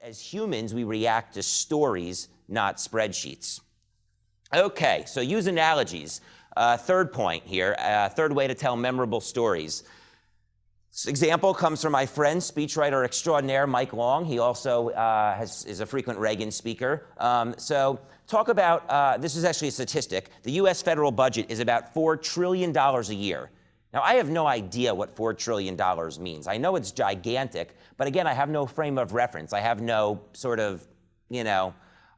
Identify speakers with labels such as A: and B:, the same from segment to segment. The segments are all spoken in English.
A: As humans, we react to stories, not spreadsheets. Okay, so use analogies. Third point here, third way to tell memorable stories. This example comes from my friend, speechwriter extraordinaire, Mike Long. He also is a frequent Reagan speaker. So talk about, this is actually a statistic. The US federal budget is about $4 trillion a year. Now, I have no idea what $4 trillion means. I know it's gigantic, but again, I have no frame of reference. I have no sort of,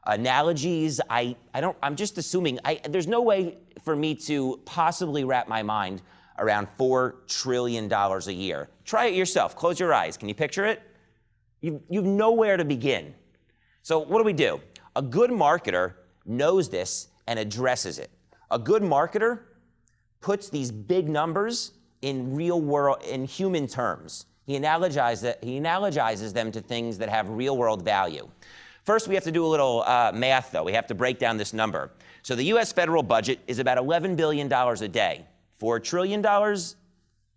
A: analogies. I'm just assuming, there's no way for me to possibly wrap my mind around $4 trillion a year. Try it yourself. Close your eyes. Can you picture it? You've nowhere to begin. So what do? A good marketer knows this and addresses it. A good marketer puts these big numbers in real world, in human terms. He analogizes them to things that have real world value. First, we have to do a little math, though. We have to break down this number. So the US federal budget is about $11 billion a day. $4 trillion,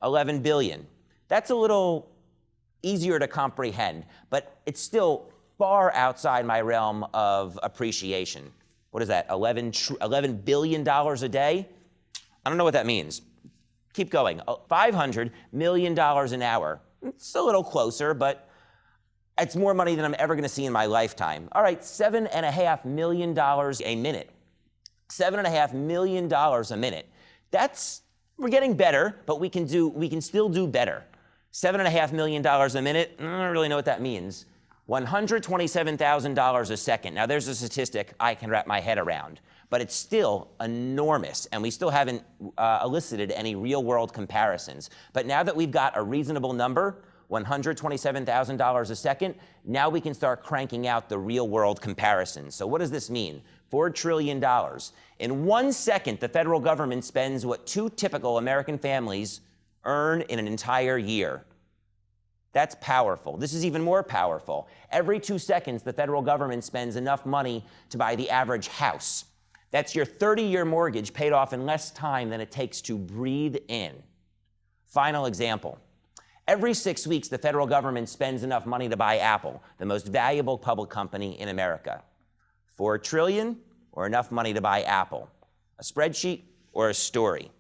A: 11 billion. That's a little easier to comprehend, but it's still far outside my realm of appreciation. What is that, $11 billion a day? I don't know what that means. Keep going. $500 million an hour. It's a little closer, but it's more money than I'm ever going to see in my lifetime. All right, $7.5 million a minute. $7.5 million a minute. We're getting better, but we can still do better. $7.5 million a minute, I don't really know what that means. $127,000 a second. Now there's a statistic I can wrap my head around, but it's still enormous, and we still haven't elicited any real world comparisons. But now that we've got a reasonable number, $127,000 a second, now we can start cranking out the real world comparisons. So what does this mean? $4 trillion. In 1 second, the federal government spends what 2 typical American families earn in an entire year. That's powerful. This is even more powerful. Every 2 seconds, the federal government spends enough money to buy the average house. That's your 30-year mortgage paid off in less time than it takes to breathe in. Final example. Every 6 weeks, the federal government spends enough money to buy Apple, the most valuable public company in America. $4 trillion or enough money to buy Apple? A spreadsheet or a story?